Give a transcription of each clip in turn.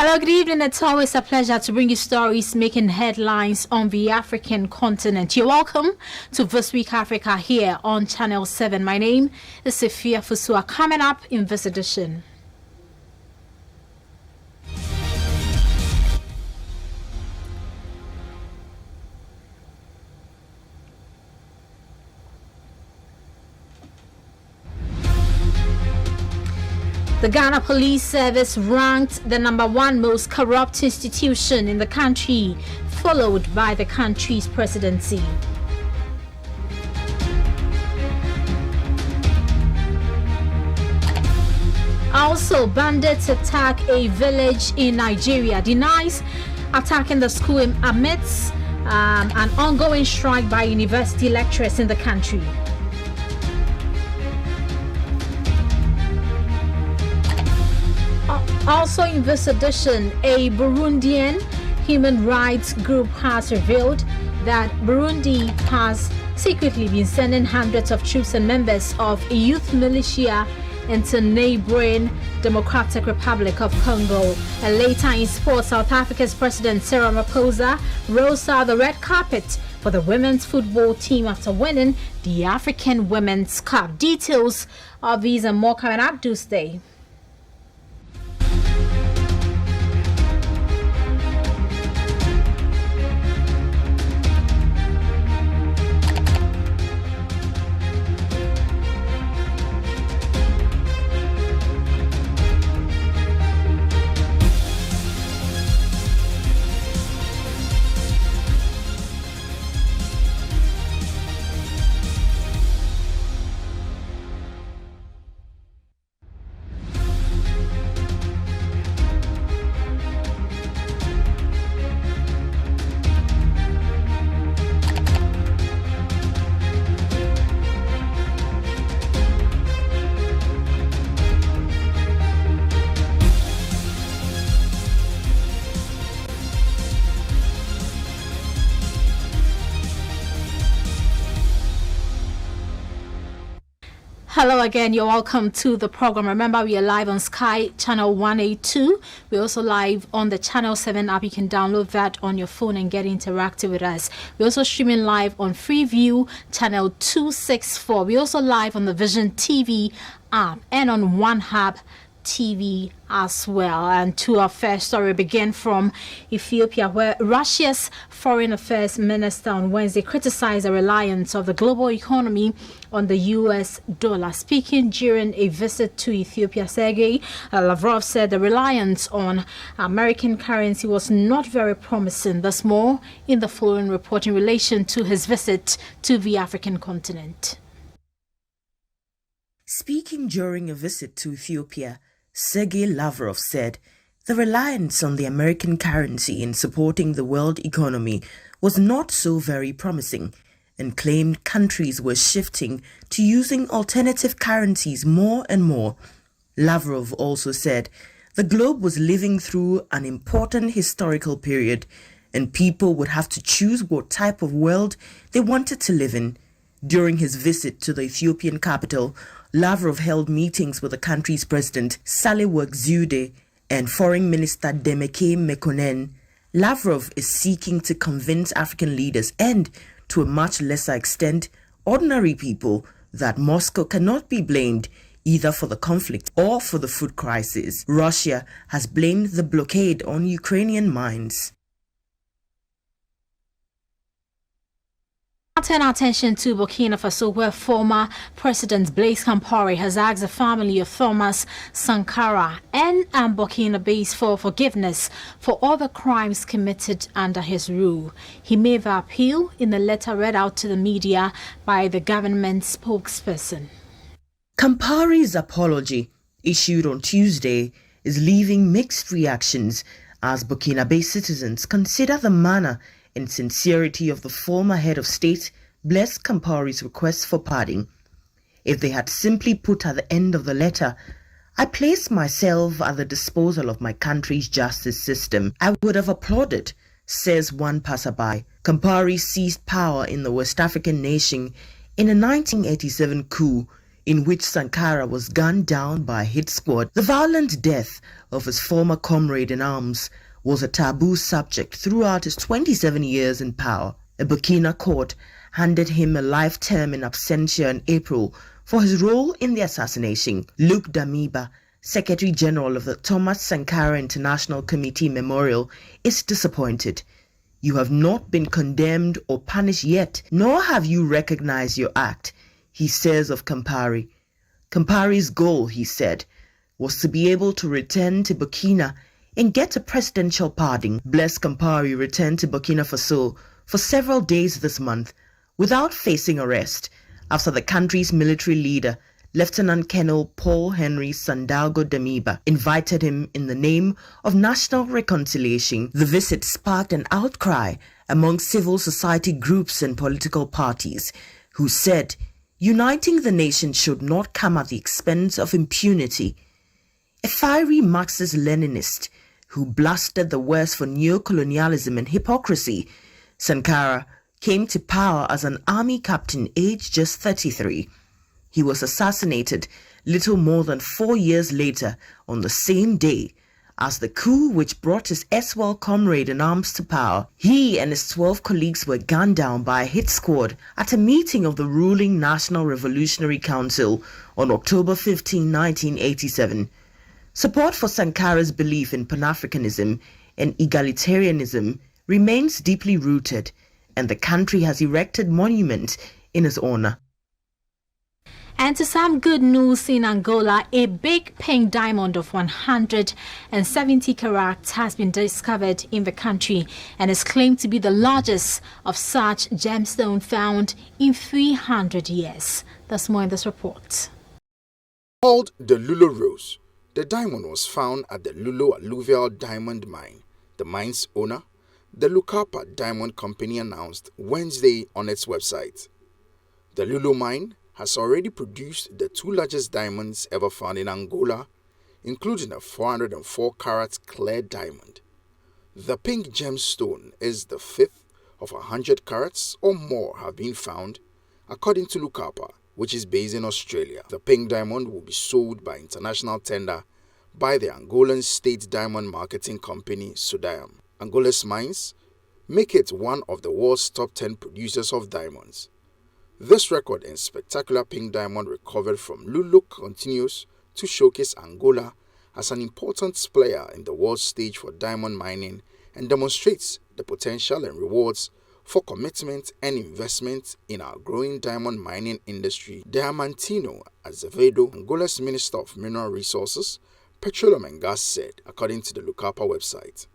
Hello, good evening. It's always a pleasure to bring you stories making headlines on the African continent. You're welcome to This Week Africa here on Channel 7. My name is Sophia Fusua. Coming up in this edition. The Ghana Police Service ranked the #1 most corrupt institution in the country, followed by the country's presidency. Also, bandits attack a village in Nigeria, denies attacking the school amidst an ongoing strike by university lecturers in the country. Also in this edition, a Burundian human rights group has revealed that Burundi has secretly been sending hundreds of troops and members of a youth militia into neighboring Democratic Republic of Congo. And later in sports, South Africa's President Cyril Ramaphosa rolls out the red carpet for the women's football team after winning the African Women's Cup. Details of these and more coming up Tuesday. Hello again, you're welcome to the program. Remember, we are live on Sky Channel 182. We're also live on the Channel 7 app. You can download that on your phone and get interactive with us. We're also streaming live on Freeview Channel 264. We're also live on the Vision TV app and on One Hub TV as well. And to our first story, begin from Ethiopia, where Russia's Foreign Affairs Minister on Wednesday criticized the reliance of the global economy on the US dollar. Speaking during a visit to Ethiopia, Sergei Lavrov said the reliance on American currency was not very promising. Thus, more in the following report in relation to his visit to the African continent. Speaking during a visit to Ethiopia, Sergei Lavrov said the reliance on the American currency in supporting the world economy was not so very promising, and claimed countries were shifting to using alternative currencies more and more. Lavrov also said the globe was living through an important historical period, and people would have to choose what type of world they wanted to live in. During his visit to the Ethiopian capital, Lavrov held meetings with the country's president, Sahle-Work Zewde, and Foreign Minister Demeke Mekonnen. Lavrov is seeking to convince African leaders and, to a much lesser extent, ordinary people, that Moscow cannot be blamed either for the conflict or for the food crisis. Russia has blamed the blockade on Ukrainian mines. Turn our attention to Burkina Faso, where former President Blaise Compaoré has asked the family of Thomas Sankara and Burkina-Base for forgiveness for all the crimes committed under his rule. He made the appeal in a letter read out to the media by the government spokesperson. Compaoré's apology, issued on Tuesday, is leaving mixed reactions as Burkina-Faso citizens consider the manner and sincerity of the former head of state Blaise Compaoré's request for pardon. If they had simply put at the end of the letter, "I place myself at the disposal of my country's justice system," I would have applauded, says one passerby. Compaoré seized power in the West African nation in a 1987 coup in which Sankara was gunned down by a hit squad. The violent death of his former comrade in arms was a taboo subject throughout his 27 years in power. A Burkina court handed him a life term in absentia in April for his role in the assassination. Luc Damiba, Secretary General of the Thomas Sankara International Committee Memorial, is disappointed. You have not been condemned or punished yet, nor have you recognized your act, he says of Campari. Campari's goal, he said, was to be able to return to Burkina and get a presidential pardon. Blaise Campari returned to Burkina Faso for several days this month without facing arrest after the country's military leader, Lieutenant Colonel Paul Henry Sandaogo Damiba, invited him in the name of national reconciliation. The visit sparked an outcry among civil society groups and political parties, who said uniting the nation should not come at the expense of impunity. A fiery Marxist-Leninist who blasted the West for neocolonialism and hypocrisy, Sankara came to power as an army captain aged just 33. He was assassinated little more than 4 years later on the same day as the coup which brought his erstwhile comrade in arms to power. He and his 12 colleagues were gunned down by a hit squad at a meeting of the ruling National Revolutionary Council on October 15, 1987. Support for Sankara's belief in Pan-Africanism and egalitarianism remains deeply rooted, and the country has erected monuments in his honor. And to some good news in Angola, a big pink diamond of 170 carats has been discovered in the country and is claimed to be the largest of such gemstone found in 300 years. That's more in this report. Called the Lulo Rose, the diamond was found at the Lulo Alluvial Diamond Mine. The mine's owner, the Lukapa Diamond Company, announced Wednesday on its website. The Lulo mine has already produced the 2 largest diamonds ever found in Angola, including a 404-carat clear diamond. The pink gemstone is the 5th of 100 carats or more have been found, according to Lukapa, which is based in Australia. The pink diamond will be sold by international tender by the Angolan state diamond marketing company Sudam. Angola's mines make it one of the world's top 10 producers of diamonds. This record in spectacular pink diamond recovered from Lulo continues to showcase Angola as an important player in the world stage for diamond mining and demonstrates the potential and rewards for commitment and investment in our growing diamond mining industry. Diamantino Azevedo, Angola's Minister of Mineral Resources, Petroleum and Gas, said, according to the Lukapa website.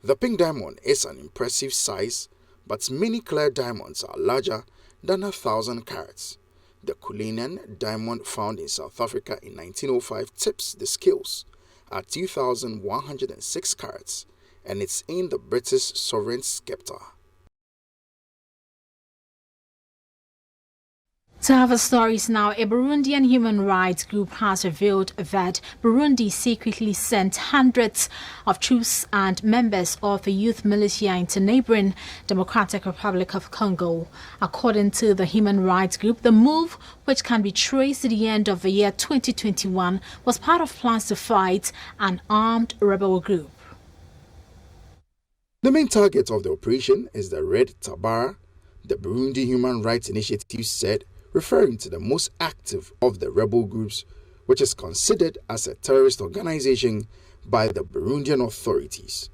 The pink diamond is an impressive size, but many clear diamonds are larger than 1,000 carats. The Cullinan diamond found in South Africa in 1905 tips the scales at 2,106 carats, and it's in the British sovereign scepter. To other stories now, a Burundian human rights group has revealed that Burundi secretly sent hundreds of troops and members of the youth militia into neighboring Democratic Republic of Congo. According to the human rights group, the move, which can be traced to the end of the year 2021, was part of plans to fight an armed rebel group. The main target of the operation is the Red Tabara, the Burundi Human Rights Initiative said, referring to the most active of the rebel groups, which is considered as a terrorist organization by the Burundian authorities.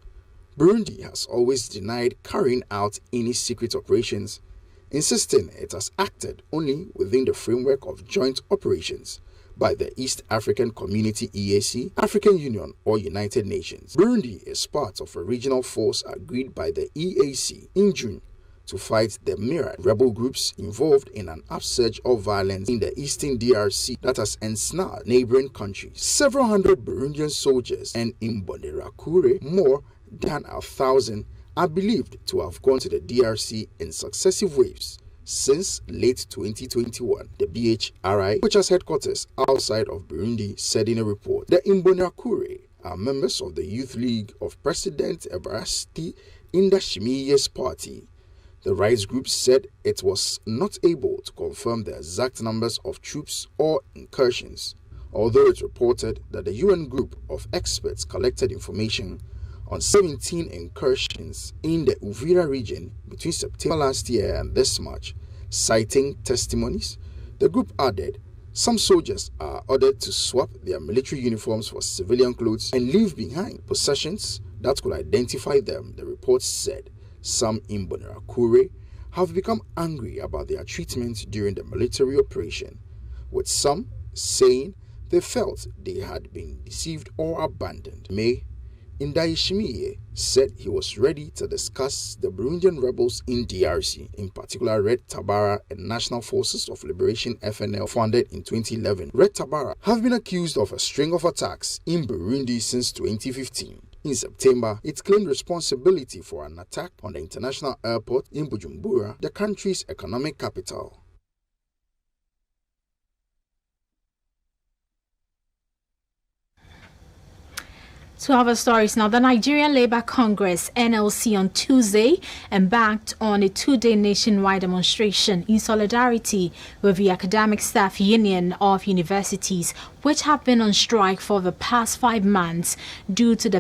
Burundi has always denied carrying out any secret operations, insisting it has acted only within the framework of joint operations by the East African Community EAC, African Union, or United Nations. Burundi is part of a regional force agreed by the EAC in June to fight the myriad rebel groups involved in an upsurge of violence in the eastern DRC that has ensnared neighboring countries. Several hundred Burundian soldiers and Imbonerakure, more than 1,000, are believed to have gone to the DRC in successive waves since late 2021. The BHRI, which has headquarters outside of Burundi, said in a report. The Imbonerakure are members of the Youth League of President Evariste Ndayishimiye's party. The rights group said it was not able to confirm the exact numbers of troops or incursions, although it reported that the UN group of experts collected information on 17 incursions in the Uvira region between September last year and this March. Citing testimonies, the group added, some soldiers are ordered to swap their military uniforms for civilian clothes and leave behind possessions that could identify them, the report said. Some in Bonarakure have become angry about their treatment during the military operation, with some saying they felt they had been deceived or abandoned. May Ndaishimiye said he was ready to discuss the Burundian rebels in DRC, in particular Red Tabara and National Forces of Liberation FNL, founded in 2011. Red Tabara have been accused of a string of attacks in Burundi since 2015. In September, it claimed responsibility for an attack on the international airport in Bujumbura, the country's economic capital. To other stories now, the Nigerian Labour Congress (NLC) on Tuesday embarked on a two-day nationwide demonstration in solidarity with the Academic Staff Union of Universities, which have been on strike for the past 5 months due to the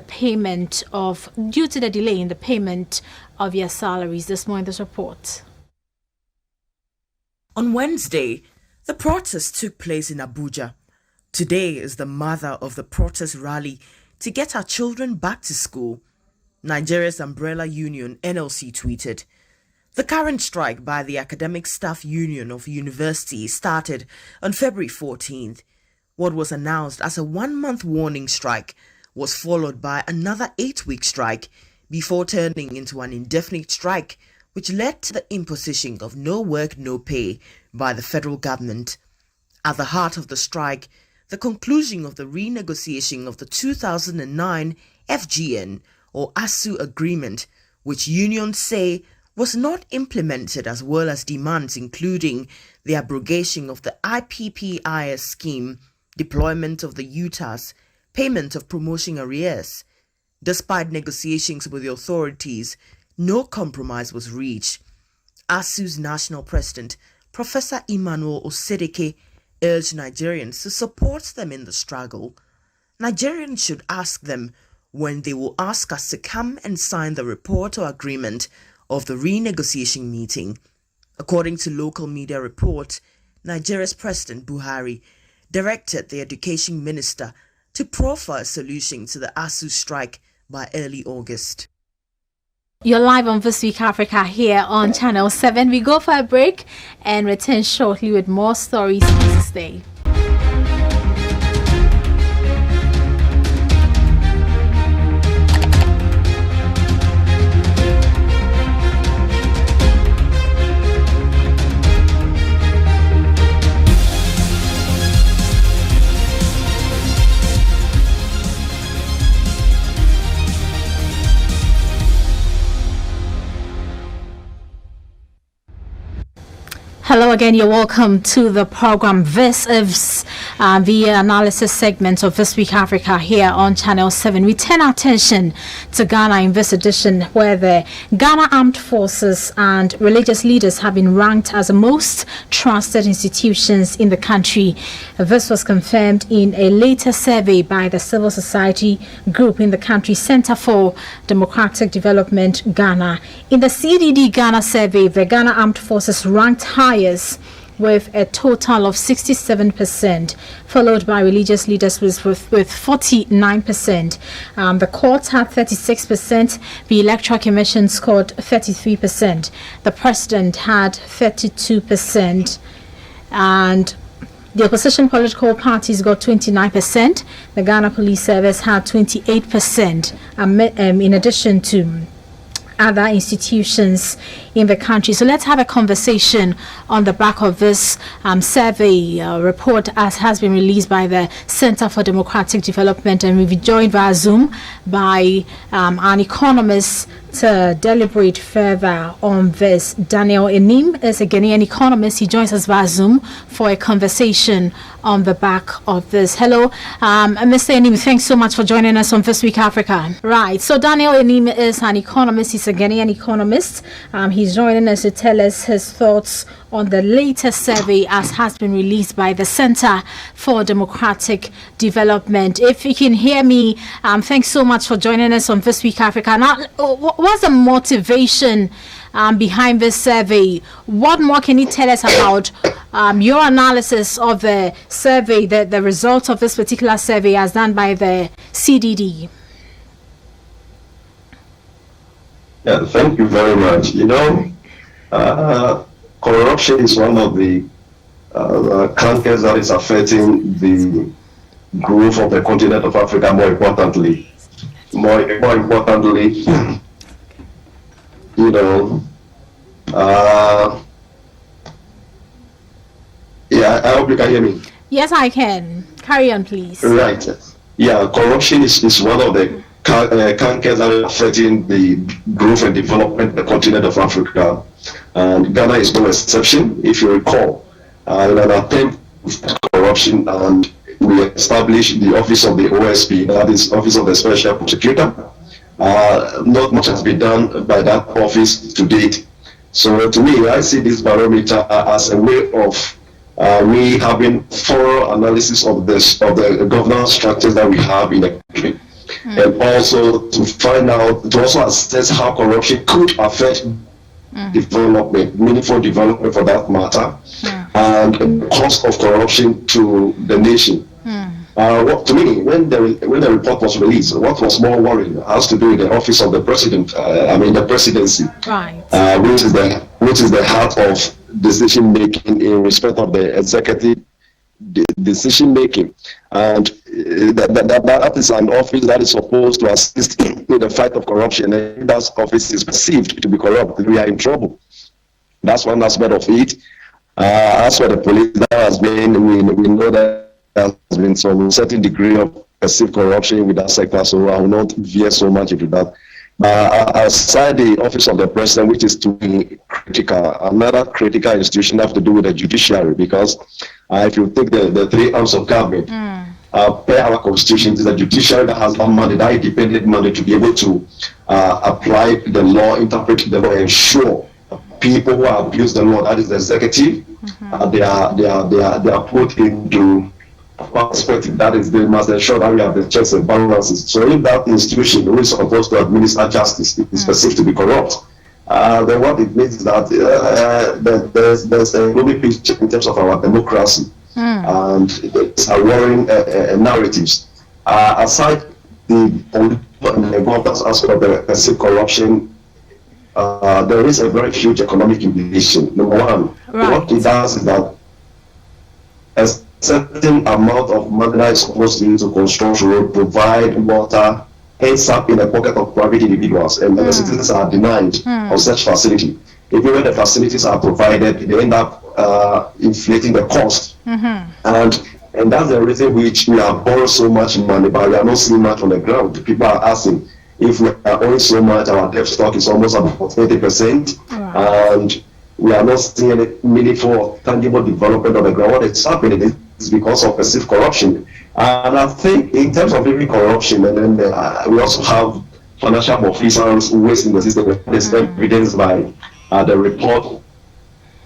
delay in the payment of their salaries. This morning, this report. On Wednesday, the protest took place in Abuja. Today is the mother of the protest rally to get our children back to school. Nigeria's umbrella union NLC tweeted, "The current strike by the Academic Staff Union of Universities started on February 14th. What was announced as a 1-month warning strike was followed by another 8-week strike before turning into an indefinite strike, which led to the imposition of no work, no pay by the federal government. At the heart of the strike, the conclusion of the renegotiation of the 2009 FGN or ASU agreement, which unions say was not implemented, as well as demands including the abrogation of the IPPIS scheme, deployment of the UTAS, payment of promotion arrears. Despite negotiations with the authorities, no compromise was reached. ASU's national president, Professor Emmanuel Osedeke, urged Nigerians to support them in the struggle. Nigerians should ask them when they will ask us to come and sign the report or agreement of the renegotiation meeting. According to local media reports, Nigeria's President Buhari directed the education minister to profile a solution to the ASU strike by early August. You're live on This Week Africa here on Channel 7. We go for a break and return shortly with more stories. Please stay. Hello again, you're welcome to the program. This is the analysis segment of This Week Africa here on Channel 7. We turn our attention to Ghana in this edition, where the Ghana Armed Forces and religious leaders have been ranked as the most trusted institutions in the country. This was confirmed in a later survey by the civil society group in the country's Center for Democratic Development, Ghana. In the CDD Ghana survey, the Ghana Armed Forces ranked highest with a total of 67%, followed by religious leaders with 49%. The courts had 36%. The Electoral Commission scored 33%. The president had 32%. And the opposition political parties got 29%. The Ghana Police Service had 28%, in addition to other institutions in the country. So let's have a conversation on the back of this survey report, as has been released by the Center for Democratic Development, and we'll be joined via Zoom by an economist to deliberate further on this. Daniel Enim is a Ghanaian economist. He joins us via Zoom for a conversation on the back of this. Hello, Mr. Enim, thanks so much for joining us on This Week Africa. Right, so Daniel Enim is an economist. He's a Ghanaian economist. He he's joining us to tell us his thoughts on the latest survey as has been released by the Center for Democratic Development. If you can hear me, thanks so much for joining us on This Week Africa. Now, what's the motivation behind this survey? What more can you tell us about your analysis of the survey, the results of this particular survey as done by the CDD? Yeah, thank you very much. Corruption is one of the cancers that is affecting the growth of the continent of Africa. More importantly, yeah, I hope you can hear me. Yes, I can. Carry on, please. Right. Yeah, corruption is one of the cancers that are affecting the growth and development of the continent of Africa. And Ghana is no exception. If you recall, in an attempt to fight corruption, and we established the office of the OSP, that is Office of the Special Prosecutor. Not much has been done by that office to date. So to me, I see this barometer as a way of we having thorough analysis of the governance structures that we have in the country, and also to find out, to also assess how corruption could affect development, meaningful development for that matter, and the cost of corruption to the nation. To me, when the report was released, what was more worrying has to do with the office of the president. The presidency, right? Which is the heart of decision making in respect of the executive decision making, and that is an office that is supposed to assist in the fight of corruption. And if that office is perceived to be corrupt, we are in trouble. That's one aspect of it. As for the police, there has been, we know that there has been some certain degree of perceived corruption with that sector, so I will not veer so much into that. Outside the office of the president, which is to be critical, another critical institution have to do with the judiciary, because if you take the three arms of government, per our constitution, it is the judiciary that has that money, that independent money, to be able to apply the law, interpret the law, ensure people who abuse the law, that is the executive, they are put into perspective. That is, they must ensure that we have the checks and balances. So if that institution who is supposed to administer justice is perceived to be corrupt, then what it means is that there's a global picture in terms of our democracy, and it's a worrying narratives. Aside the political and governance aspect of the perceived corruption, there is a very huge economic implication. Number one, what it does is that as certain amount of money that is supposed to be used to construct road, provide water, ends up in the pocket of private individuals, and the citizens are denied of such facility. Even when the facilities are provided, they end up inflating the cost, and that's the reason which we have borrowed so much money, but we are not seeing much on the ground. People are asking, if we are owing so much, our debt stock is almost about 80%, and we are not seeing any meaningful or tangible development on the ground. What is happening is because of perceived corruption. And I think in terms of even corruption, and then we also have financial malfeasance, waste in the system. There's evidence by the report,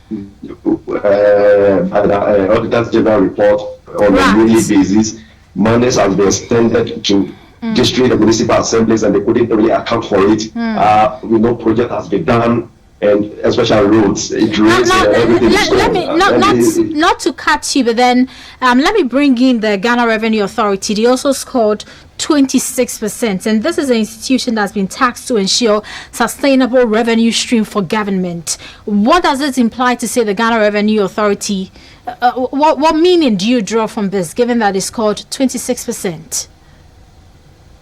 by the Auditor's General report on a yearly basis. Monies has been extended to district and municipal assemblies, and they couldn't really account for it. We know project has been done, and especially roads, not to cut you, but then let me bring in the Ghana Revenue Authority. They also scored 26%, and this is an institution that's been tasked to ensure sustainable revenue stream for government. What does it imply to say the Ghana Revenue Authority? What meaning do you draw from this, given that it's scored 26%?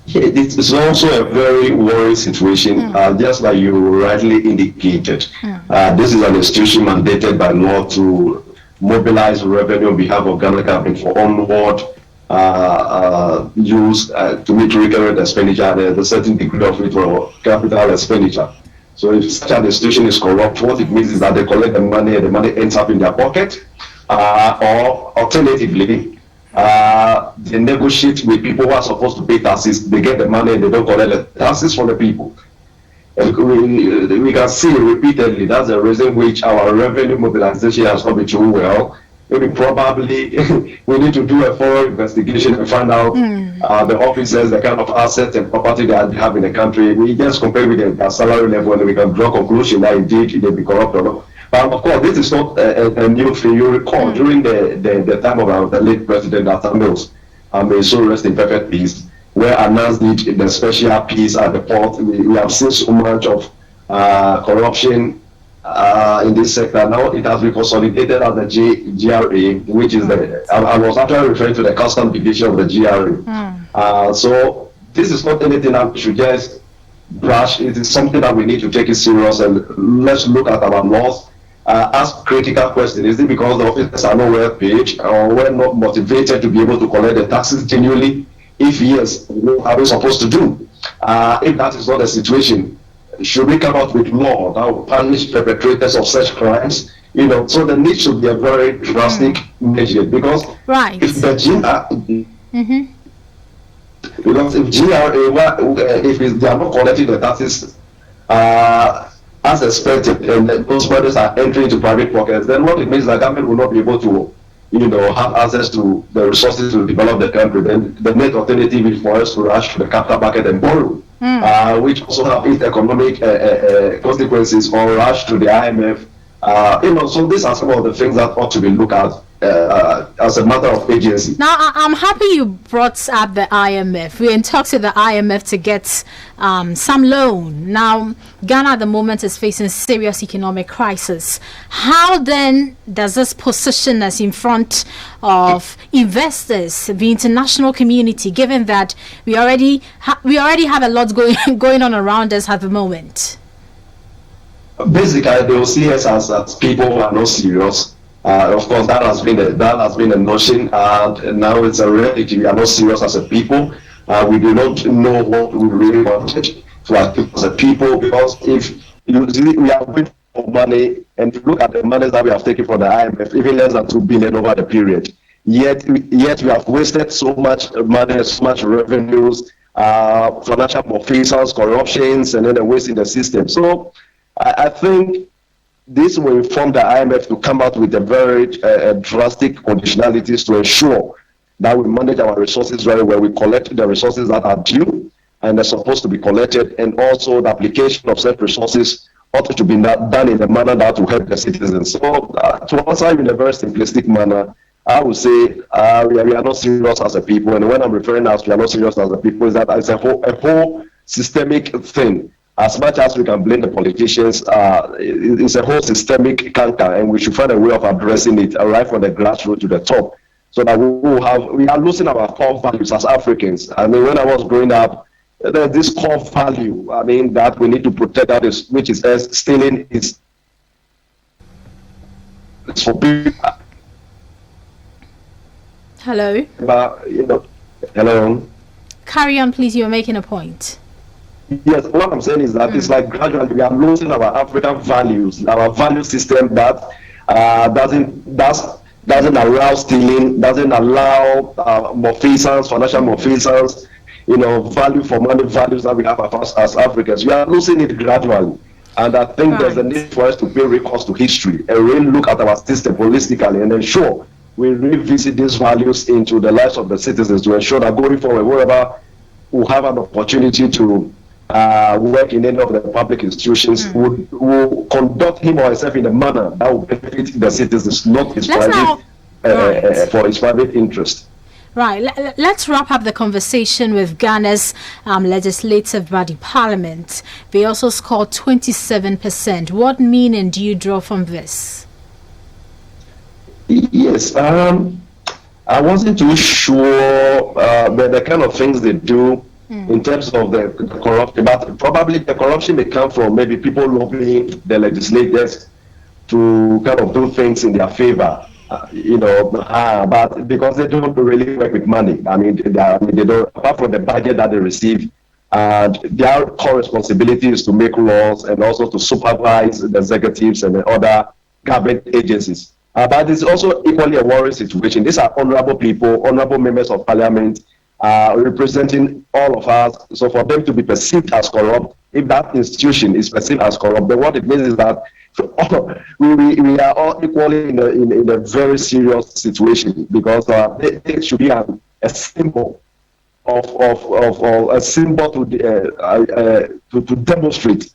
It's also a very worrying situation, just like you rightly indicated. This is an institution mandated by law to mobilize revenue on behalf of Ghana government for onward use to meet recurrent expenditure, and a certain degree of it for capital expenditure. So if such an institution is corrupt, what it means is that they collect the money and the money ends up in their pocket, or alternatively, they negotiate with people who are supposed to pay taxes. They get the money and they don't collect the taxes from the people. We can see repeatedly that's the reason which our revenue mobilization has not been doing well. Maybe probably we need to do a thorough investigation and find out the officers, the kind of assets and property that they have in the country. We just compare with their salary level and we can draw conclusion that indeed they be corrupt or not. But of course, this is not a new thing. You recall during the time of the late President Arthur Mills, may so rest in perfect peace, where announced the special peace at the port. We have seen so much of corruption in this sector. Now it has been consolidated as the GRA, which is I was actually referring to the custom division of the GRA. So this is not anything that we should just brush. It is something that we need to take it serious, and let's look at our laws. Ask critical questions. Is it because the officers are not well paid or were not motivated to be able to collect the taxes genuinely? If yes, what are we supposed to do? If that is not the situation, should we come out with law that will punish perpetrators of such crimes? So there needs to be a very drastic measure, because if the if they are not collecting the taxes as expected, and those monies are entering into private pockets, then what it means is that government will not be able to have access to the resources to develop the country. Then the net alternative is for us to rush to the capital market and borrow, which also have its economic consequences, or rush to the IMF. So these are some of the things that ought to be looked at as a matter of agency. Now, I'm happy you brought up the IMF. We're in talks with the IMF to get some loan. Now, Ghana at the moment is facing serious economic crisis. How then does this position us in front of investors, the international community, given that we already have a lot going on around us at the moment? Basically, they will see us as people who are not serious. Of course, that has been a notion, and now it's a reality. We are not serious as a people. We do not know what we really wanted to achieve as a people, because if we are going for money, and if you look at the money that we have taken from the IMF, even less than 2 billion over the period, yet we have wasted so much money, so much revenues, financial malfeasance, corruptions, and then the waste in the system. So I think this will inform the IMF to come out with a very drastic conditionalities to ensure that we manage our resources very well. We collect the resources that are due and are supposed to be collected, and also the application of such resources ought to be done in a manner that will help the citizens. So to answer in a very simplistic manner, I would say we are not serious as a people, and when I'm referring as we are not serious as a people, is that it's a whole systemic thing. As much as we can blame the politicians, it's a whole systemic canker, and we should find a way of addressing it right from the grassroots to the top, so that we are losing our core values as Africans. I mean, when I was growing up, there's this core value, that we need to protect, which is stealing is for people. Hello? Hello? Carry on, please. You're making a point. Yes, what I'm saying is that it's like gradually we are losing our African values, our value system that doesn't allow stealing, doesn't allow malfeasance, financial malfeasance, value for money values that we have as Africans. We are losing it gradually. And I think there's a need for us to pay recourse to history and really look at our system holistically and ensure we revisit these values into the lives of the citizens, to ensure that going forward, wherever we have an opportunity to work in any of the public institutions, will conduct him or herself in a manner that will benefit the citizens, not his for his private interest. Right. Let's wrap up the conversation with Ghana's legislative body, Parliament. They also scored 27%. What meaning do you draw from this? Yes. I wasn't too sure the kind of things they do in terms of the corruption, but probably the corruption may come from maybe people lobbying the legislators to kind of do things in their favor, but because they don't really work with money. They don't, apart from the budget that they receive, their core responsibility is to make laws and also to supervise the executives and the other government agencies. But it's also equally a worrying situation. These are honorable people, honorable members of parliament, representing all of us. So for them to be perceived as corrupt, if that institution is perceived as corrupt, then what it means is that we are all equally in a very serious situation, because it should be a symbol of a symbol to demonstrate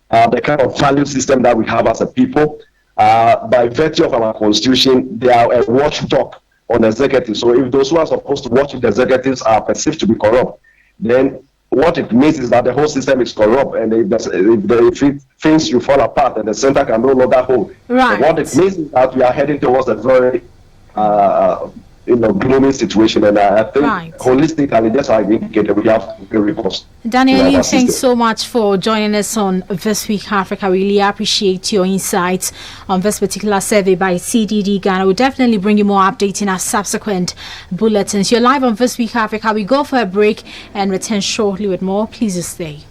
the kind of value system that we have as a people. By virtue of our constitution, they are a watchdog on executives. So if those who are supposed to watch the executives are perceived to be corrupt, then what it means is that the whole system is corrupt, and if things you fall apart, and the center can no longer hold. Right. What it means is that we are heading towards a very gloomy situation, and I think holistically, just like indicated, we have to be recourse. Daniel, thanks so much for joining us on This Week Africa. Really appreciate your insights on this particular survey by CDD Ghana. We'll definitely bring you more updates in our subsequent bulletins. You're live on This Week Africa. We go for a break and return shortly with more. Please stay.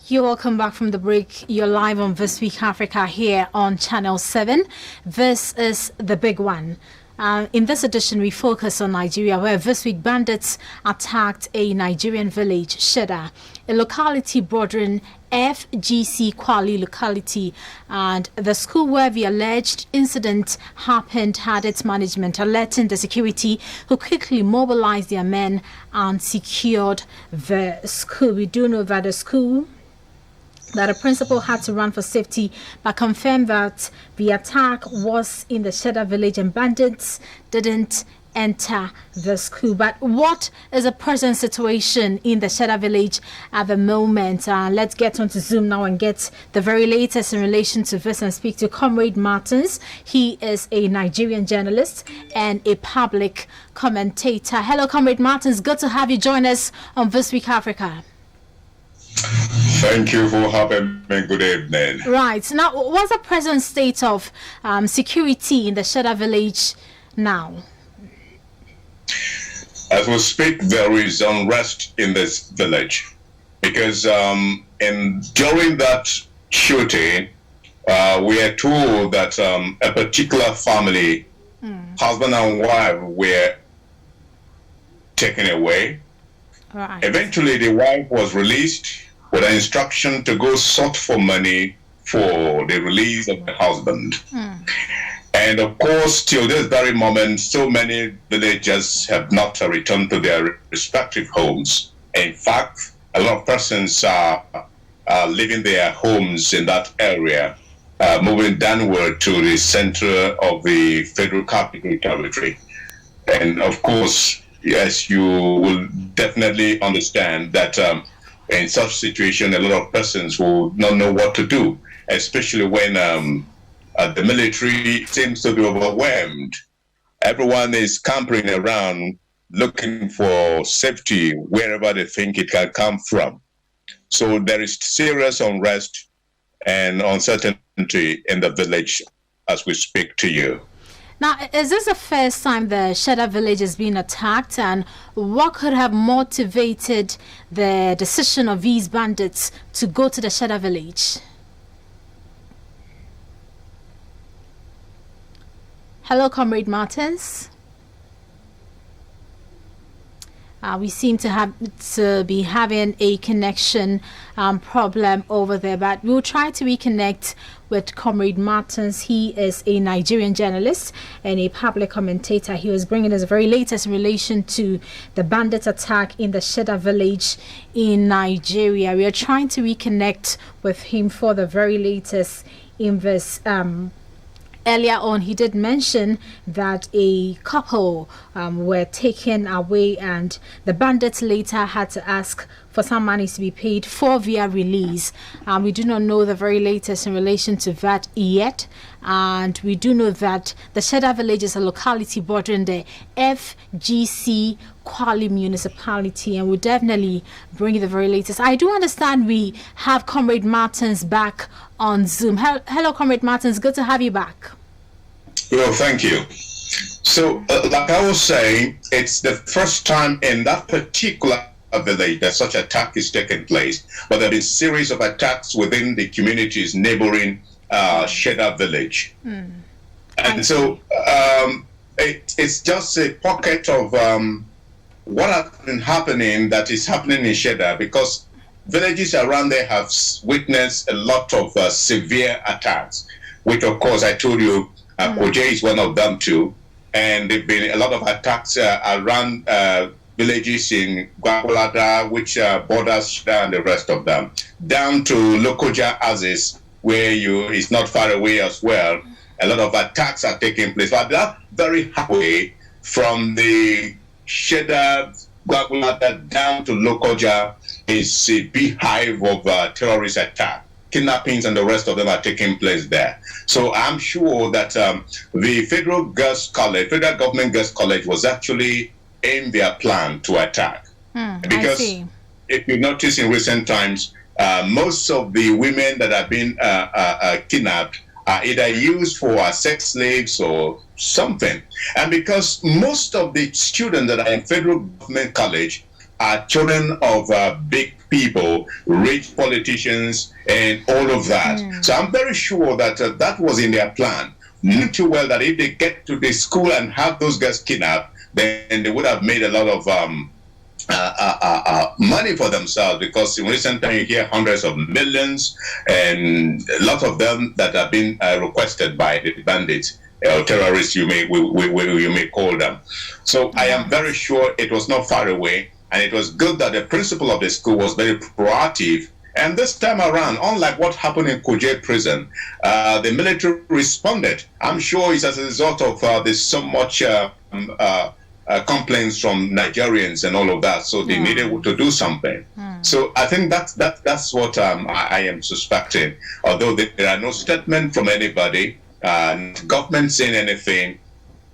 You're welcome back from the break. You're live on This Week Africa here on Channel 7. This is the big one. In this edition, we focus on Nigeria, where this week bandits attacked a Nigerian village, Sheda, a locality bordering FGC Kwali locality, and the school where the alleged incident happened had its management alerting the security, who quickly mobilized their men and secured the school. We do know that the school, that a principal had to run for safety, but confirmed that the attack was in the Sheda village and bandits didn't enter the school. But what is the present situation in the Sheda village at the moment? Let's get on to Zoom now and get the very latest in relation to this and speak to Comrade Martins. He is a Nigerian journalist and a public commentator. Hello, Comrade Martins. Good to have you join us on This Week Africa. Thank you for having me. Good evening. Right. Now, what's the present state of security in the Sheda village now? As we speak, there is unrest in this village because during that shooting, we are told that a particular family, husband and wife, were taken away. Right. Eventually, the wife was released with an instruction to go sort for money for the release of the husband. And of course, till this very moment, so many villagers have not returned to their respective homes. In fact, a lot of persons are leaving their homes in that area, moving downward to the center of the Federal Capital Territory. And of course, yes, you will definitely understand that in such situation, a lot of persons will not know what to do, especially when the military seems to be overwhelmed. Everyone is scampering around looking for safety wherever they think it can come from. So there is serious unrest and uncertainty in the village as we speak to you. Now, is this the first time the Sheda village is being attacked, and what could have motivated the decision of these bandits to go to the Sheda village? Hello, Comrade Martins. We seem to be having a connection problem over there, but we'll try to reconnect with Comrade Martins. He is a Nigerian journalist and a public commentator. He was bringing us the very latest in relation to the bandit attack in the Sheda village in Nigeria. We are trying to reconnect with him for the very latest in this. Earlier on, he did mention that a couple were taken away, and the bandits later had to ask for some money to be paid for their release. We do not know the very latest in relation to that yet, and we do know that the Sheda village is a locality bordering the FGC Kwali municipality, and we'll definitely bring you the very latest. I do understand we have Comrade Martins back on Zoom. Hello, Comrade Martins. Good to have you back. Well, thank you. So, like I was saying, it's the first time in that particular village that such attack is taking place, but there have been series of attacks within the communities neighboring Sheda village. And so it's just a pocket of what has been happening that is happening in Sheda, because villages around there have witnessed a lot of severe attacks, which of course I told you Koje is one of them too. And there have been a lot of attacks around villages in Gwagwalada, which borders Sheda and the rest of them, down to Lokoja Aziz, where it's not far away as well. A lot of attacks are taking place. But that very highway from the Sheda, Gwagwalada down to Lokoja is a beehive of terrorist attack. Kidnappings and the rest of them are taking place there. So I'm sure that the Federal Government Girls College was actually in their plan to attack. Because if you notice in recent times, most of the women that have been kidnapped are either used for sex slaves or something. And because most of the students that are in Federal Government College are children of big people, rich politicians, and all of that. So I'm very sure that that was in their plan. Knew too well that if they get to the school and have those girls kidnapped, then they would have made a lot of money for themselves, because in recent time you hear hundreds of millions, and a lot of them that have been requested by the bandits or terrorists, you may call them. So I am very sure it was not far away, and it was good that the principal of the school was very proactive. And this time around, unlike what happened in Koje prison, the military responded. I'm sure it's as a result of there's so much complaints from Nigerians and all of that, so they needed to do something. So I think that's what I am suspecting. Although there are no statements from anybody, government saying anything,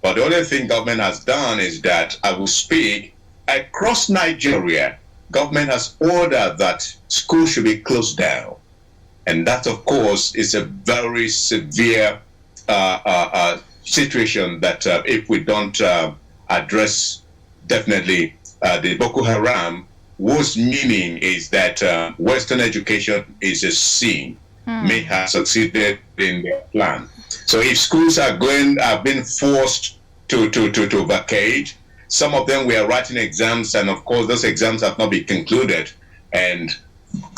but the only thing government has done is that I will speak across Nigeria. Government has ordered that schools should be closed down, and that, of course, is a very severe situation that if we don't address definitely the Boko Haram, whose meaning is that Western education is a sin, may have succeeded in their plan. So if schools have been forced to vacate, some of them were writing exams, and of course those exams have not been concluded, and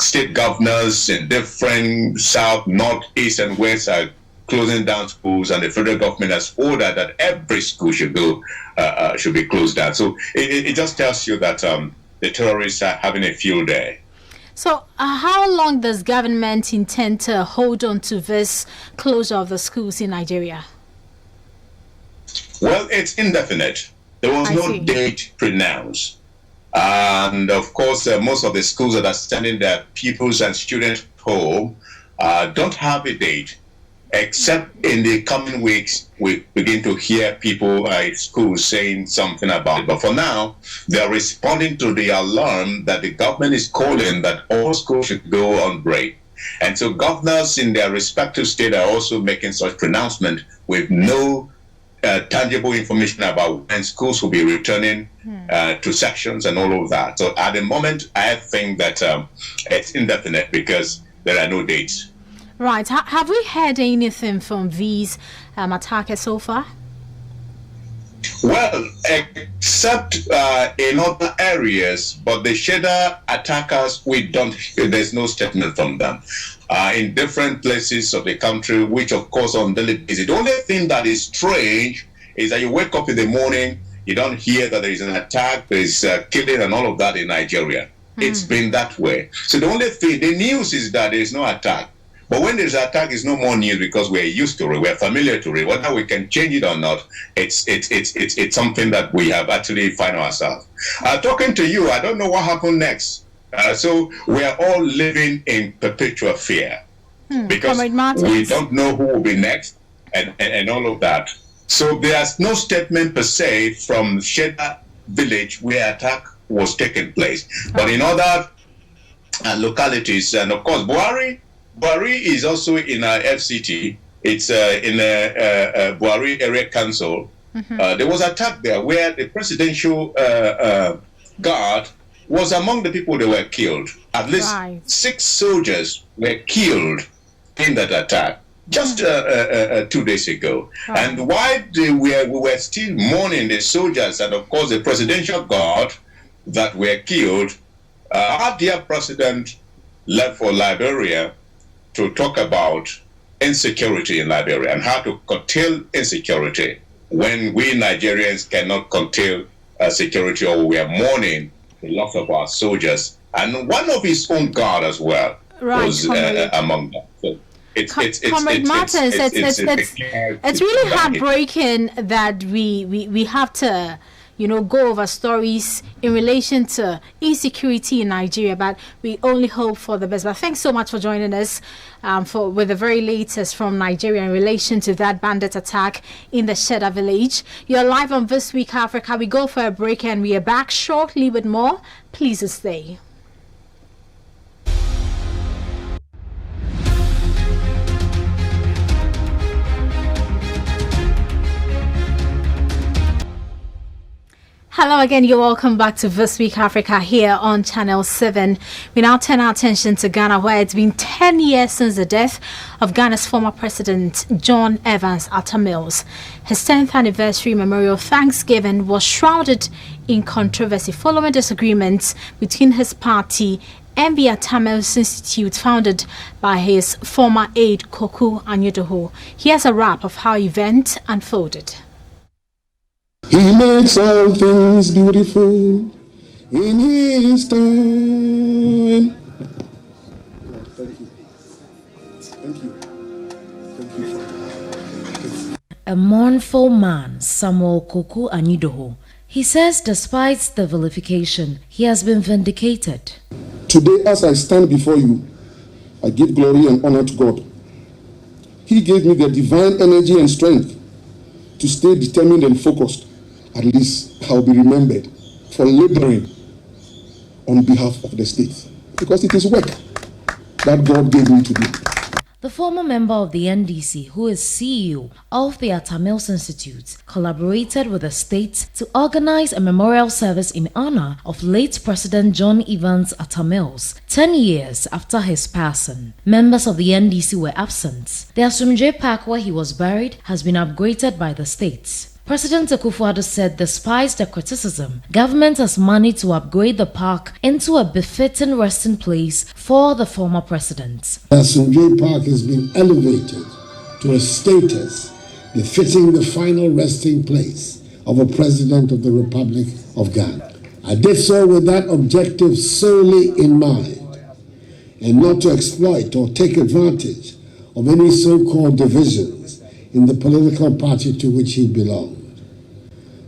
state governors in different south, north, east, and west are closing down schools, and the federal government has ordered that every school should be closed down. So it just tells you that the terrorists are having a field day. So how long does government intend to hold on to this closure of the schools in Nigeria? Well, it's indefinite. There was no date pronounced. And of course, most of the schools that are sending their pupils and students home don't have a date, except in the coming weeks, we begin to hear people at schools saying something about it. But for now, they're responding to the alarm that the government is calling that all schools should go on break. And so governors in their respective state are also making such pronouncement with no tangible information about when schools will be returning to sections and all of that. So at the moment, I think that it's indefinite because there are no dates. Right. Have we heard anything from these attackers so far? Well, except in other areas, but the Sheda attackers, there's no statement from them. In different places of the country, which of course on daily basis. The only thing that is strange is that you wake up in the morning, you don't hear that there is an attack, there is killing and all of that in Nigeria. It's been that way. So the only thing, the news is that there is no attack. But when there's an attack, it's no more news because we're used to it, we're familiar to it. Whether we can change it or not, it's something that we have actually find ourselves. Talking to you, I don't know what happened next. So we are all living in perpetual fear because we don't know who will be next and all of that. So there's no statement per se from Sheda village where attack was taking place. But in other localities, and of course, Buhari is also in a FCT. It's in a Buhari Area Council. There was attack there where the presidential guard was among the people that were killed. At least 6 soldiers were killed in that attack just 2 days ago. And while we were still mourning the soldiers and, of course, the presidential guard that were killed, our dear president left for Liberia to talk about insecurity in Liberia and how to curtail insecurity when we Nigerians cannot curtail security, or we are mourning the loss of our soldiers. And one of his own guard as well was among them. So it's really heartbreaking that we have to go over stories in relation to insecurity in Nigeria, but we only hope for the best. But thanks so much for joining us with the very latest from Nigeria in relation to that bandit attack in the Sheda village. You're live on This Week Africa. We go for a break and we are back shortly with more. Please stay. Hello again, you're welcome back to This Week Africa here on Channel 7. We now turn our attention to Ghana, where it's been 10 years since the death of Ghana's former president, John Evans Atta Mills. His 10th anniversary memorial Thanksgiving was shrouded in controversy following disagreements between his party and the Atta Mills Institute, founded by his former aide, Koku Anyedoho. Here's a wrap of how event unfolded. He makes all things beautiful in his time. Thank you. Thank you. Thank you. A mournful man, Samuel Koku Anyedoho. He says despite the vilification, he has been vindicated. Today, as I stand before you, I give glory and honor to God. He gave me the divine energy and strength to stay determined and focused. At least I'll be remembered for laboring on behalf of the state, because it is work that God gave me to do. The former member of the NDC, who is CEO of the Atta Mills Institute, collaborated with the state to organize a memorial service in honor of late President John Evans Atta Mills, 10 years after his passing. Members of the NDC were absent. The Asumdwe Park where he was buried has been upgraded by the state. President Akufo-Addo said despite the criticism, government has money to upgrade the park into a befitting resting place for the former president. Asumdwe Park has been elevated to a status befitting the final resting place of a president of the Republic of Ghana. I did so with that objective solely in mind, and not to exploit or take advantage of any so-called divisions in the political party to which he belonged.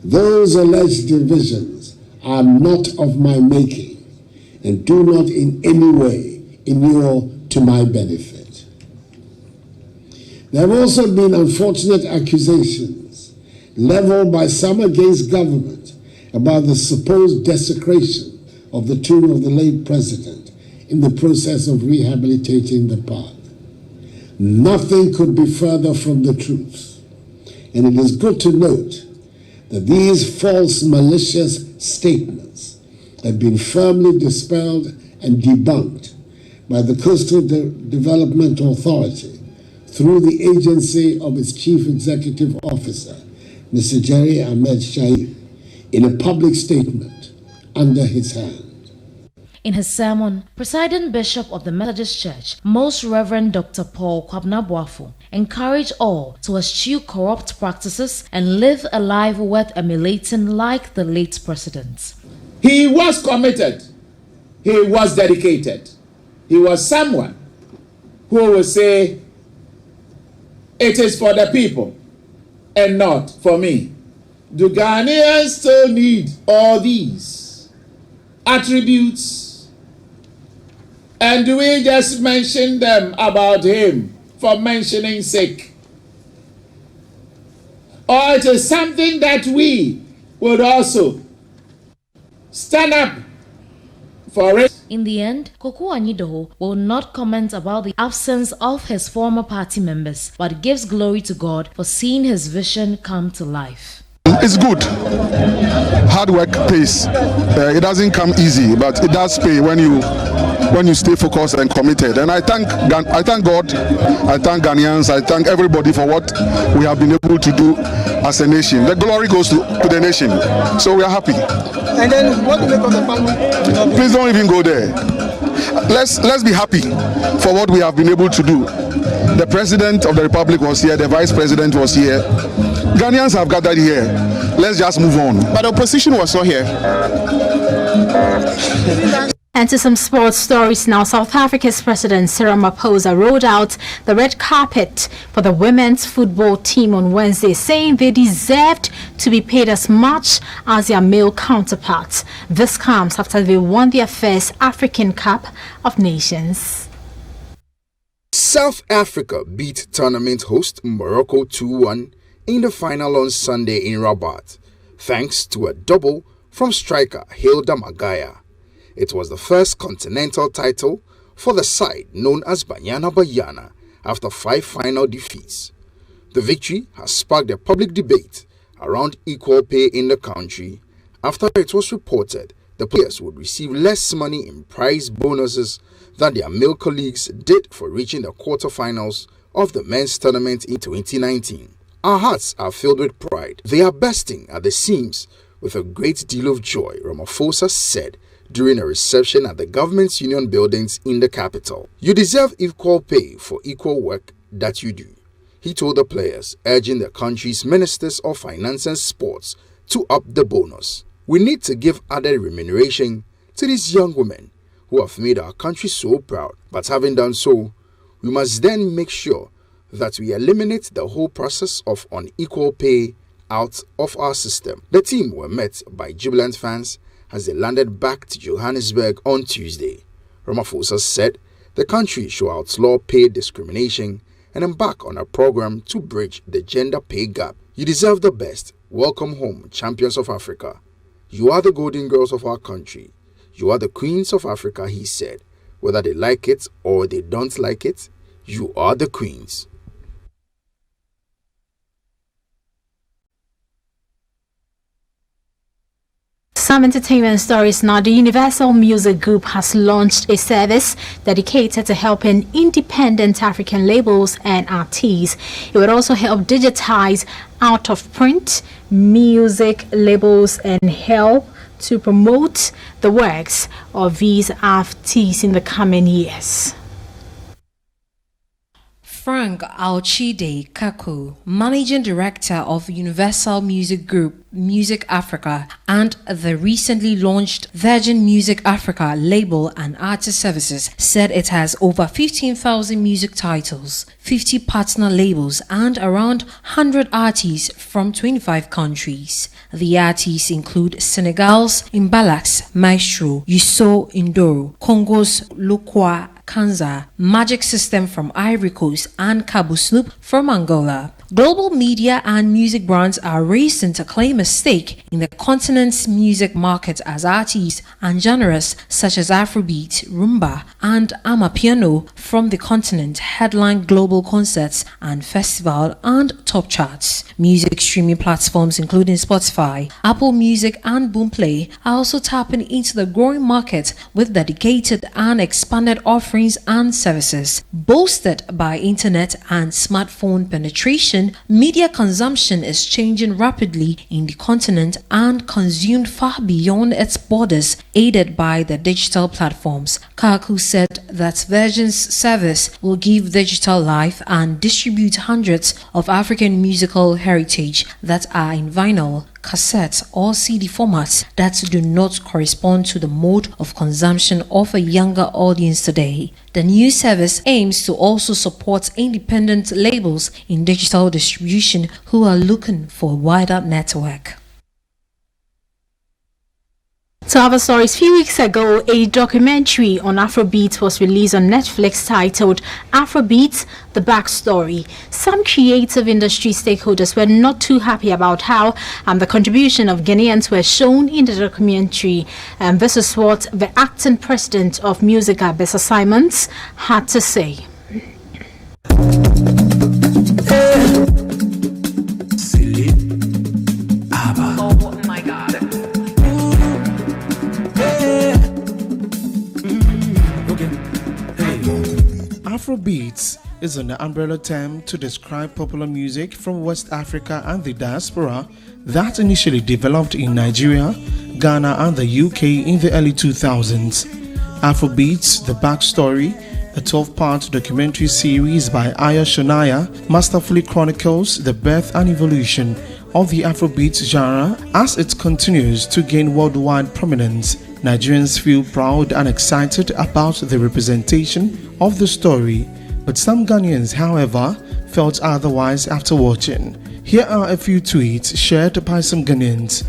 Those alleged divisions are not of my making and do not in any way inure to my benefit. There have also been unfortunate accusations leveled by some against government about the supposed desecration of the tomb of the late president in the process of rehabilitating the park. Nothing could be further from the truth, and it is good to note that these false, malicious statements have been firmly dispelled and debunked by the Coastal Development Authority through the agency of its Chief Executive Officer, Mr. Jerry Ahmed Shaib, in a public statement under his hand. In his sermon, Presiding Bishop of the Methodist Church, Most Reverend Dr. Paul Kwabena Boafo, encouraged all to eschew corrupt practices and live a life worth emulating like the late president. He was committed. He was dedicated. He was someone who would say, it is for the people and not for me. Do Ghanaians still need all these attributes? And do we just mention them about him for mentioning sake? Or it is something that we would also stand up for it. In the end, Koko Anyido will not comment about the absence of his former party members, but gives glory to God for seeing his vision come to life. It's good. Hard work pays. It doesn't come easy, but it does pay when you stay focused and committed. And I thank God, I thank Ghanaians, I thank everybody for what we have been able to do as a nation. The glory goes to the nation. So we are happy. And then what do you make of the family? Please don't even go there. Let's be happy for what we have been able to do. The President of the Republic was here, the Vice President was here. Ghanaians have gathered here. Let's just move on. But the opposition was not here. And to some sports stories now. South Africa's President Cyril Ramaphosa rolled out the red carpet for the women's football team on Wednesday, saying they deserved to be paid as much as their male counterparts. This comes after they won their first African Cup of Nations. South Africa beat tournament host Morocco 2-1 in the final on Sunday in Rabat, thanks to a double from striker Hilda Magaya. It was the first continental title for the side known as Banyana Bayana after 5 final defeats. The victory has sparked a public debate around equal pay in the country after it was reported the players would receive less money in prize bonuses than their male colleagues did for reaching the quarterfinals of the men's tournament in 2019. Our hearts are filled with pride. They are bursting at the seams with a great deal of joy, Ramaphosa said during a reception at the government's union buildings in the capital. You deserve equal pay for equal work that you do, he told the players, urging the country's ministers of finance and sports to up the bonus. We need to give added remuneration to these young women who have made our country so proud. But having done so, we must then make sure that we eliminate the whole process of unequal pay out of our system. The team were met by jubilant fans as they landed back to Johannesburg on Tuesday. Ramaphosa said the country should outlaw pay discrimination and embark on a program to bridge the gender pay gap. You deserve the best. Welcome home, champions of Africa. You are the golden girls of our country. You are the queens of Africa, he said. Whether they like it or they don't like it, you are the queens. Some entertainment stories now. The Universal Music Group has launched a service dedicated to helping independent African labels and artists. It would also help digitize out-of-print music labels and help to promote the works of these artists in the coming years. Frank Alchide Kaku, Managing Director of Universal Music Group, Music Africa, and the recently launched Virgin Music Africa label and artist services, said it has over 15,000 music titles, 50 partner labels, and around 100 artists from 25 countries. The artists include Senegal's Imbalax Maestro, Yuso Indoro, Congo's Lokwa Kanza, Magic System from Ivory Coast, and Cabo Snoop from Angola. Global media and music brands are racing to claim a stake in the continent's music market as artists and genres such as Afrobeat, Rumba, and Amapiano from the continent headline global concerts and festival and top charts. Music streaming platforms including Spotify, Apple Music, and Boomplay are also tapping into the growing market with dedicated and expanded offerings and services. Boosted by internet and smartphone penetration, media consumption is changing rapidly in the continent and consumed far beyond its borders, aided by the digital platforms. Kaku said that Virgin's service will give digital life and distribute hundreds of African musical heritage that are in vinyl, cassette, or CD formats that do not correspond to the mode of consumption of a younger audience today. The new service aims to also support independent labels in digital distribution who are looking for a wider network. To other stories, a few weeks ago, a documentary on Afrobeats was released on Netflix titled Afrobeats, The Backstory. Some creative industry stakeholders were not too happy about how the contribution of Ghanaians were shown in the documentary. This is what the acting president of Musica, Bessa Simons, had to say. Oh my God. Afrobeats is an umbrella term to describe popular music from West Africa and the diaspora that initially developed in Nigeria, Ghana and the UK in the early 2000s. Afrobeats, The Backstory, a 12-part documentary series by Aya Shonaya, masterfully chronicles the birth and evolution of the Afrobeats genre as it continues to gain worldwide prominence. Nigerians feel proud and excited about the representation of the story, but some Ghanaians, however, felt otherwise after watching. Here are a few tweets shared by some Ghanaians.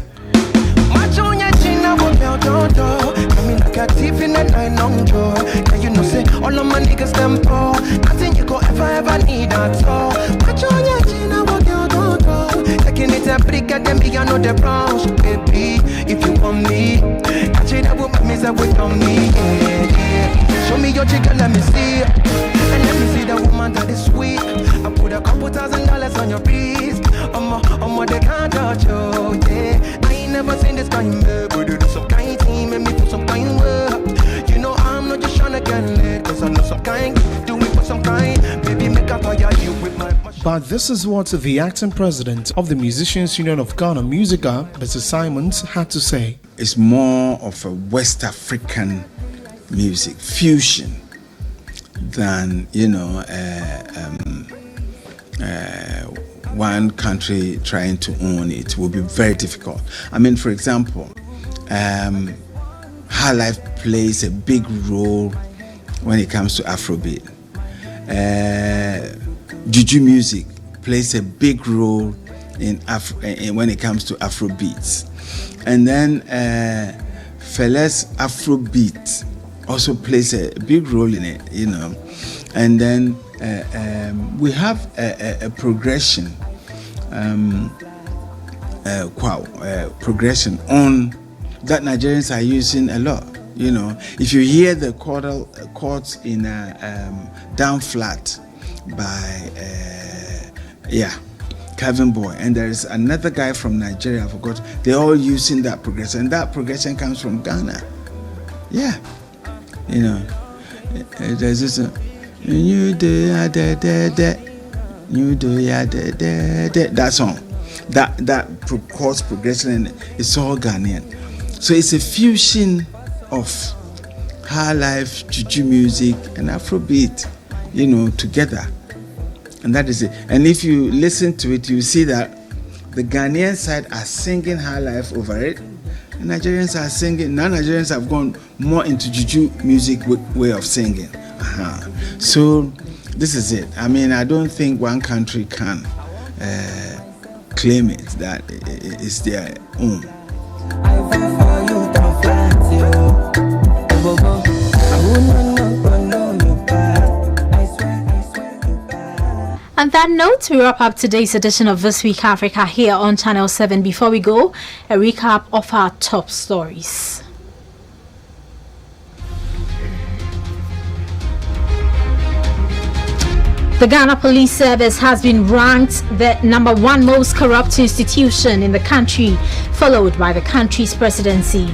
All of my niggas them poor. Nothing you go ever need at all. Taking it a break at them, I know the Browns, baby. If you want me, catch it up with my miss up with on me. Show me your chicken, let me see. And let me see the woman that is sweet. I put a couple $1,000 on your wrist. I'm they can't touch you, yeah. I ain't never seen this kind of but you do some kind team, make me feel some kind of. You know I'm not just trying to get lit, cause I know some kind, do it for some kind. Baby, make a fire you with my. But this is what the acting president of the Musicians Union of Ghana, Musica, Bessa Simons, had to say. It's more of a West African music fusion than, one country trying to own it will be very difficult. I mean, for example, High Life plays a big role when it comes to Afrobeat. Juju music plays a big role in when it comes to Afrobeats, and then Fela's Afrobeat also plays a big role in it, and then we have a progression, progression on that Nigerians are using a lot. If you hear the chords in down flat by Kevin Boy, and there is another guy from Nigeria, I forgot, they're all using that progression, and that progression comes from Ghana. There's this that song, that chords progression, and it's all Ghanaian. So it's a fusion of high life, juju music, and Afrobeat, together. And that is it. And if you listen to it, you see that the Ghanaian side are singing high life over it. And Nigerians are singing. Now Nigerians have gone more into juju music way of singing. So this is it. I mean, I don't think one country can claim it that it's their own. On that note, we wrap up today's edition of This Week Africa here on Channel 7. Before we go, a recap of our top stories. The Ghana Police Service has been ranked the #1 most corrupt institution in the country, followed by the country's presidency.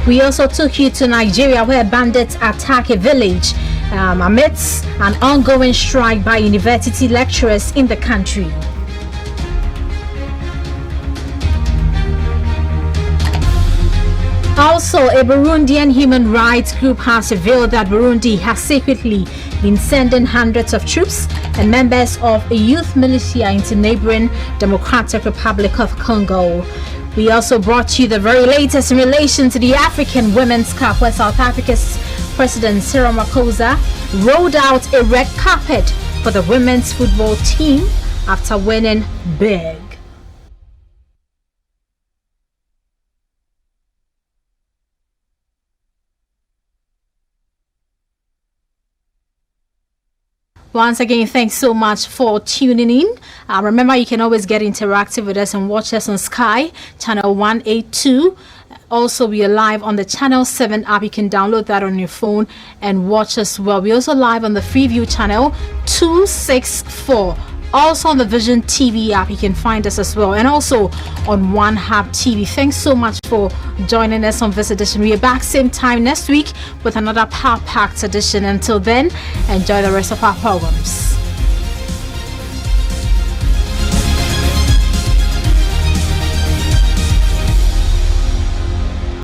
We also took you to Nigeria, where bandits attack a village amidst an ongoing strike by university lecturers in the country. Also, a Burundian human rights group has revealed that Burundi has secretly been sending hundreds of troops and members of a youth militia into neighboring Democratic Republic of Congo. We also brought you the very latest in relation to the African Women's Cup, where South Africa's President Cyril Ramaphosa rolled out a red carpet for the women's football team after winning big. Once again, thanks so much for tuning in. Remember, you can always get interactive with us and watch us on Sky, channel 182. Also, we are live on the Channel 7 app. You can download that on your phone and watch us well. We're also live on the Freeview channel 264. Also on the Vision TV app, you can find us as well. And also on One Hub TV. Thanks so much for joining us on this edition. We are back same time next week with another power-packed edition. Until then, enjoy the rest of our programs.